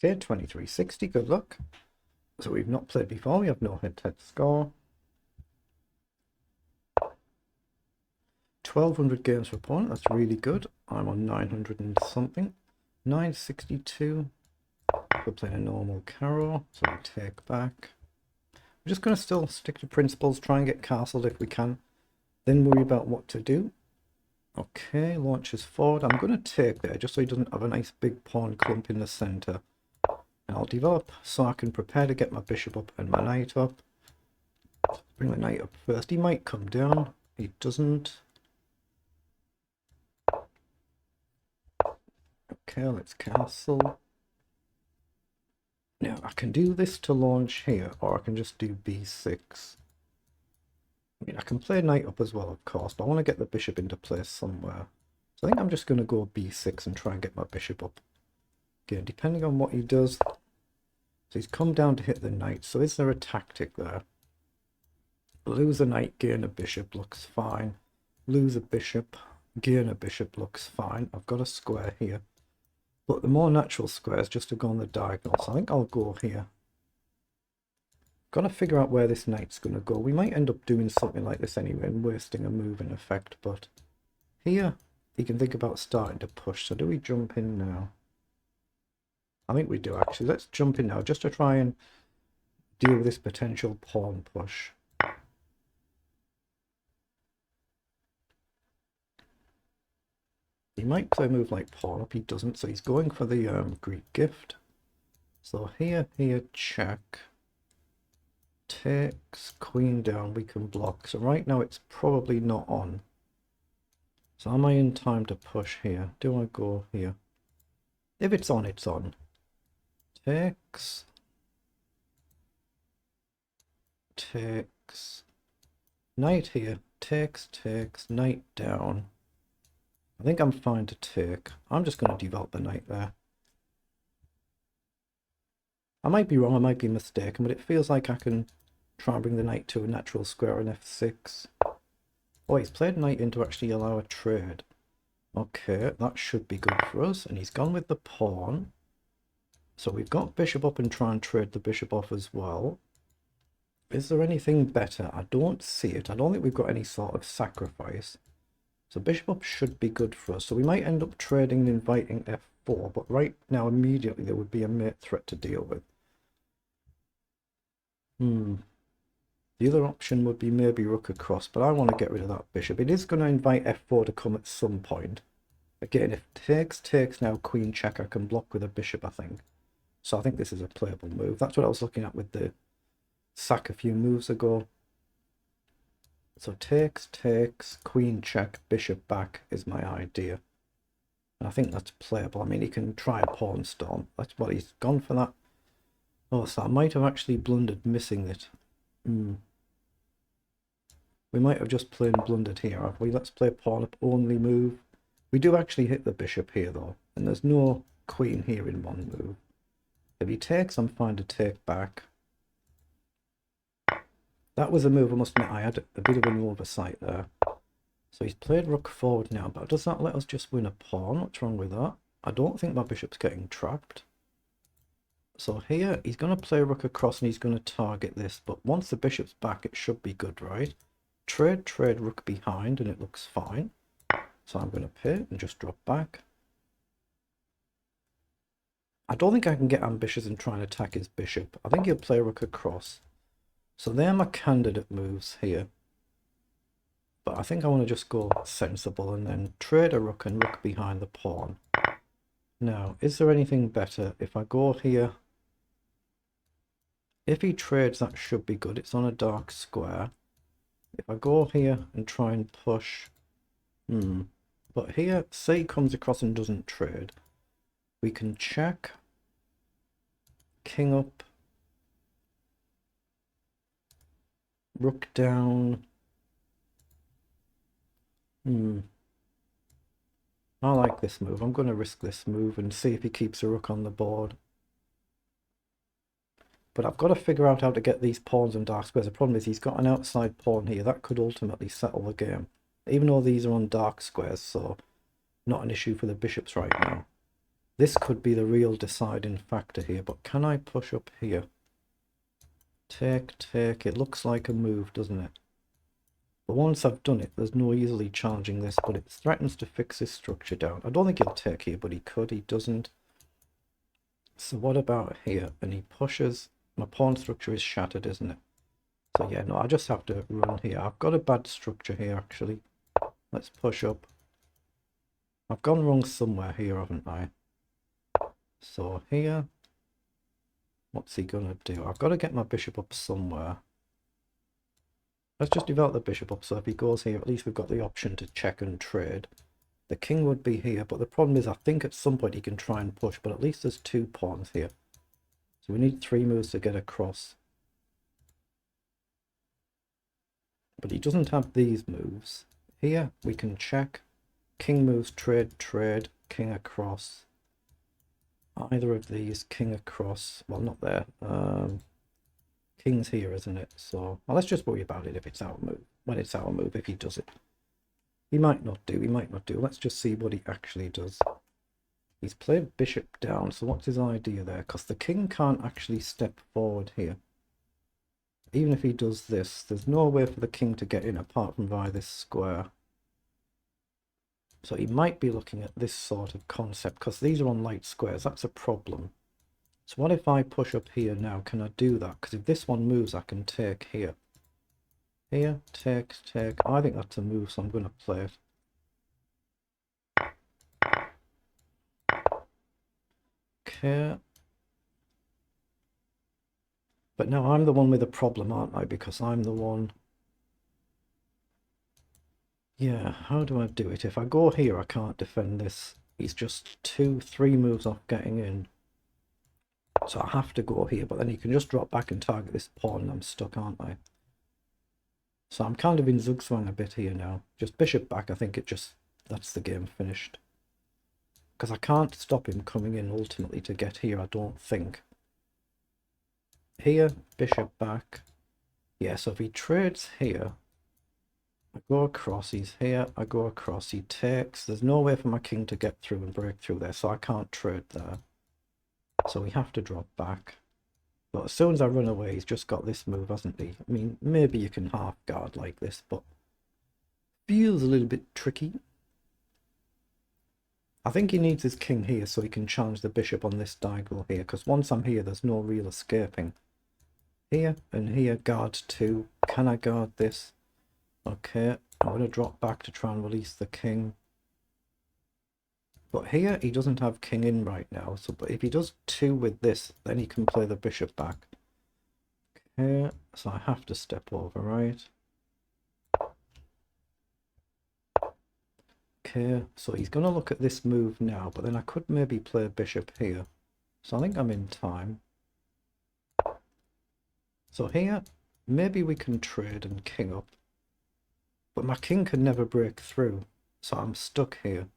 Okay, 2360, good luck. So we've not played before, we have no head-to-head score. 1200 games per opponent, that's really good. I'm on 900 and something. 962. We're playing a normal carrow, so we take back. We're just going to still stick to principles, try and get castled if we can, then worry about what to do. Okay, launches forward. I'm going to take there just so he doesn't have a nice big pawn clump in the centre. And I'll develop so I can prepare to get my bishop up and my knight up. Bring the knight up first. He might come down. He doesn't. Okay, let's castle. Now, I can do this to launch here, or I can just do b6. I mean, I can play knight up as well, of course, but I want to get the bishop into place somewhere. So I think I'm just going to go b6 and try and get my bishop up. Again, depending on what he does. So he's come down to hit the knight, so is there a tactic there? Lose a knight, gain a bishop, looks fine. Lose a bishop, gain a bishop, looks fine. I've got a square here. But the more natural square is just to go on the diagonal, so I think I'll go here. Got to figure out where this knight's going to go. We might end up doing something like this anyway and wasting a move in effect, but here you can think about starting to push. So do we jump in now? I think we do actually. Let's jump in now just to try and deal with this potential pawn push. He might play a move like pawn up, he doesn't, so he's going for the Greek gift. So here, check. Takes, queen down, we can block. So right now it's probably not on. So am I in time to push here? Do I go here? If it's on, it's on. Takes. Takes. Knight here. Takes, knight down. I think I'm fine to take. I'm just going to develop the knight there. I might be wrong, I might be mistaken, but it feels like I can try and bring the knight to a natural square on f6. Oh, he's played knight in to actually allow a trade. Okay, that should be good for us. And he's gone with the pawn. So we've got bishop up and try and trade the bishop off as well. Is there anything better? I don't see it. I don't think we've got any sort of sacrifice. So bishop up should be good for us. So we might end up trading and inviting f4, but right now immediately there would be a mate threat to deal with. The other option would be maybe rook across, but I want to get rid of that bishop. It is going to invite f4 to come at some point. Again, if takes now, queen check, I can block with a bishop, I think. So I think this is a playable move. That's what I was looking at with the sack a few moves ago. So takes, queen check, bishop back is my idea. And I think that's playable. I mean, he can try a pawn storm. That's what he's gone for that. Oh, so I might have actually blundered missing it. We might have just plain blundered here, have we? Let's play pawn up only move. We do actually hit the bishop here though. And there's no queen here in one move. If he takes, I'm fine to take back. That was a move, I must admit, I had a bit of an oversight there. So he's played rook forward now, but does that let us just win a pawn? What's wrong with that? I don't think my bishop's getting trapped. So here, he's going to play rook across and he's going to target this, but once the bishop's back, it should be good, right? Trade, rook behind, and it looks fine. So I'm going to pit and just drop back. I don't think I can get ambitious and try and attack his bishop. I think he'll play rook across. So they're my candidate moves here. But I think I want to just go sensible and then trade a rook and rook behind the pawn. Now, is there anything better? If I go here, if he trades, that should be good. It's on a dark square. If I go here and try and push, but here, say he comes across and doesn't trade, we can check, king up, rook down. I like this move. I'm going to risk this move and see if he keeps a rook on the board. But I've got to figure out how to get these pawns and dark squares. The problem is he's got an outside pawn here. That could ultimately settle the game. Even though these are on dark squares, so not an issue for the bishops right now. This could be the real deciding factor here, but can I push up here? Take, take. It looks like a move, doesn't it? But once I've done it, there's no easily challenging this, but it threatens to fix his structure down. I don't think he'll take here, but he could. He doesn't. So what about here? And he pushes. My pawn structure is shattered, isn't it? So yeah, no, I just have to run here. I've got a bad structure here, actually. Let's push up. I've gone wrong somewhere here, haven't I? So here, what's he gonna do? I've got to get my bishop up somewhere. Let's just develop the bishop up, so if he goes here, at least we've got the option to check and trade. The king would be here, but the problem is I think at some point he can try and push, but at least there's 2 pawns here. So we need 3 moves to get across. But he doesn't have these moves. Here we can check. King moves, trade, trade, king across. Either of these, king across. Well, not there. King's here, isn't it? So well, let's just worry about it if it's our move. When it's our move, if he does it. He might not do, he might not do. Let's just see what he actually does. He's played bishop down, so what's his idea there? Because the king can't actually step forward here. Even if he does this, there's no way for the king to get in apart from via this square. So he might be looking at this sort of concept, because these are on light squares. That's a problem. So what if I push up here now? Can I do that? Because if this one moves, I can take here. Here, take, take. I think that's a move, so I'm going to play it. Okay. But now I'm the one with a problem, aren't I? Because I'm the one... Yeah, how do I do it? If I go here, I can't defend this. He's just 2, 3 moves off getting in. So I have to go here, but then he can just drop back and target this pawn and I'm stuck, aren't I? So I'm kind of in zugzwang a bit here now. Just bishop back, I think that's the game finished. Because I can't stop him coming in ultimately to get here, I don't think. Here, bishop back. Yeah, so if he trades here, I go across, he's here, I go across, he takes. There's no way for my king to get through and break through there, so I can't trade there. So we have to drop back. But as soon as I run away, he's just got this move, hasn't he? I mean, maybe you can half guard like this, but feels a little bit tricky. I think he needs his king here so he can challenge the bishop on this diagonal here, because once I'm here, there's no real escaping. Here and here, guard 2. Can I guard this? Okay, I'm going to drop back to try and release the king. But here, he doesn't have king in right now, so but if he does 2 with this, then he can play the bishop back. Okay, so I have to step over, right? Okay, so he's going to look at this move now, but then I could maybe play bishop here. So I think I'm in time. So here, maybe we can trade and king up. But my king can never break through, so I'm stuck here.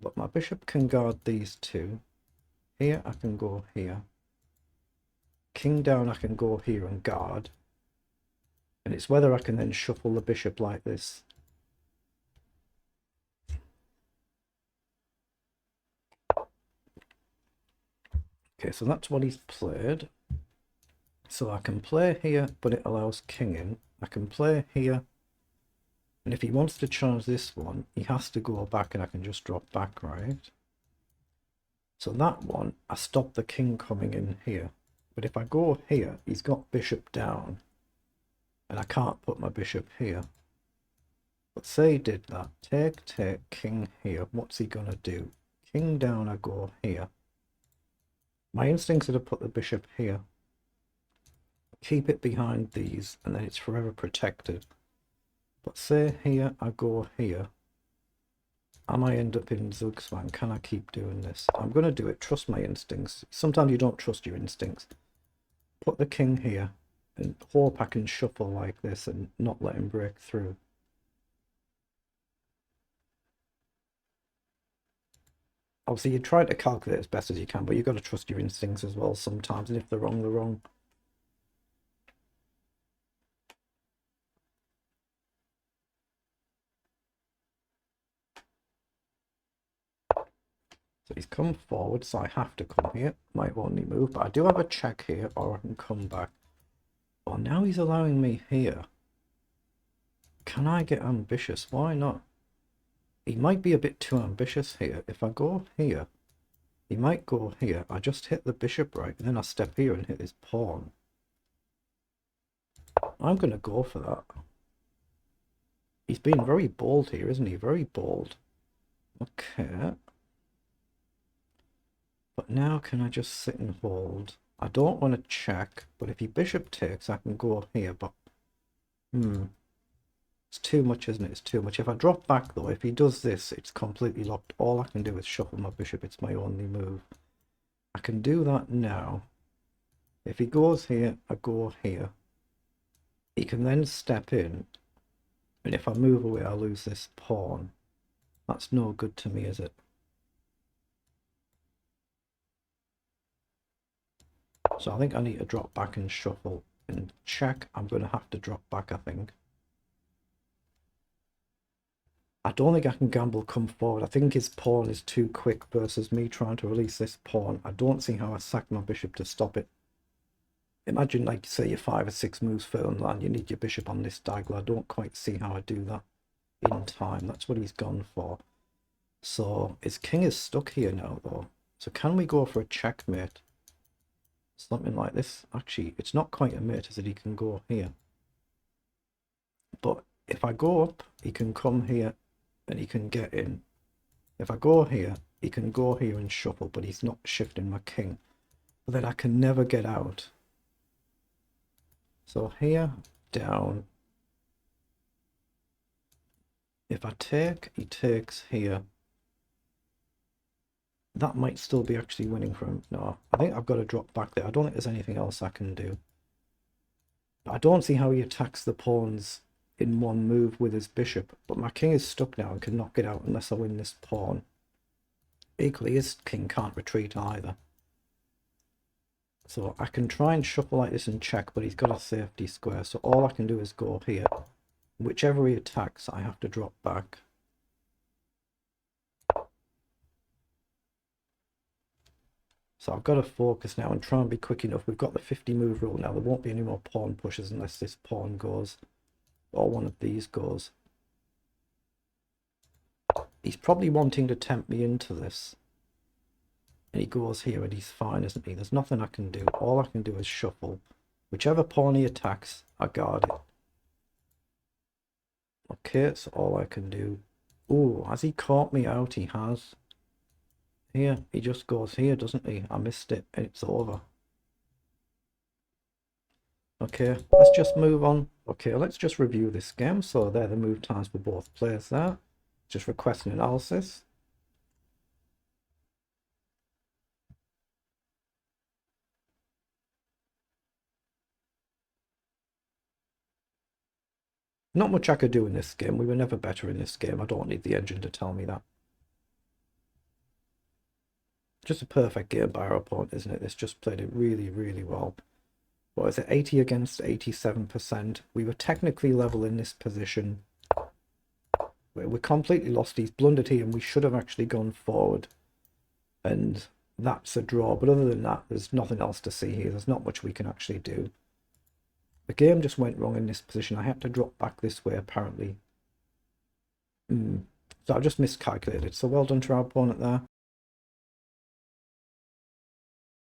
But my bishop can guard these 2. Here, I can go here. King down, I can go here and guard. And it's whether I can then shuffle the bishop like this. Okay, so that's what he's played. So I can play here, but it allows king in. I can play here. And if he wants to challenge this one, he has to go back and I can just drop back, right? So that one, I stop the king coming in here. But if I go here, he's got bishop down. And I can't put my bishop here. But say he did that. Take, take, king here. What's he going to do? King down, I go here. My instincts are to put the bishop here. Keep it behind these, and then it's forever protected. But say here, I go here. I might end up in zugzwang. Can I keep doing this? I'm going to do it. Trust my instincts. Sometimes you don't trust your instincts. Put the king here and hope I can shuffle like this and not let him break through. Obviously, you try to calculate as best as you can, but you've got to trust your instincts as well sometimes, and if they're wrong, they're wrong. So he's come forward, so I have to come here. My only move, but I do have a check here, or I can come back. Oh, now he's allowing me here. Can I get ambitious? Why not? He might be a bit too ambitious here. If I go here, he might go here. I just hit the bishop right, and then I step here and hit his pawn. I'm going to go for that. He's being very bold here, isn't he? Very bold. Okay. But now can I just sit and hold? I don't want to check, but if he bishop takes, I can go here, but... It's too much, isn't it? It's too much. If I drop back, though, if he does this, it's completely locked. All I can do is shuffle my bishop. It's my only move. I can do that now. If he goes here, I go here. He can then step in. And if I move away, I lose this pawn. That's no good to me, is it? So I think I need to drop back and shuffle and check. I'm going to have to drop back, I think. I don't think I can gamble come forward. I think his pawn is too quick versus me trying to release this pawn. I don't see how I sack my bishop to stop it. Imagine, like, say you're 5 or 6 moves further on land, you need your bishop on this diagonal. I don't quite see how I do that in time. That's what he's gone for. So his king is stuck here now, though. So can we go for a checkmate? Something like this. Actually, it's not quite a mate, is it? He can go here. But if I go up, he can come here and he can get in. If I go here, he can go here and shuffle, but he's not shifting my king. But then I can never get out. So here, down. If I take, he takes here. That might still be actually winning for him. No, I think I've got to drop back there. I don't think there's anything else I can do. But I don't see how he attacks the pawns in one move with his bishop. But my king is stuck now and can not get out unless I win this pawn. Equally, his king can't retreat either. So I can try and shuffle like this and check, but he's got a safety square. So all I can do is go here. Whichever he attacks, I have to drop back. So I've got to focus now and try and be quick enough. We've got the 50 move rule now. There won't be any more pawn pushes unless this pawn goes or one of these goes. He's probably wanting to tempt me into this. And he goes here and he's fine, isn't he? There's nothing I can do. All I can do is shuffle. Whichever pawn he attacks, I guard it. Okay, that's all I can do. Oh, has he caught me out? He has. Here, he just goes here, doesn't he? I missed it, and it's over. Okay, let's just move on. Okay, let's just review this game. So there are the move times for both players there. Just request an analysis. Not much I could do in this game. We were never better in this game. I don't need the engine to tell me that. Just a perfect game by our opponent, isn't it? This just played it really, really well. What is it? 80 against 87%. We were technically level in this position. We're completely lost. He's blundered here and we should have actually gone forward. And that's a draw. But other than that, there's nothing else to see here. There's not much we can actually do. The game just went wrong in this position. I had to drop back this way, apparently. So I just miscalculated. So well done to our opponent there.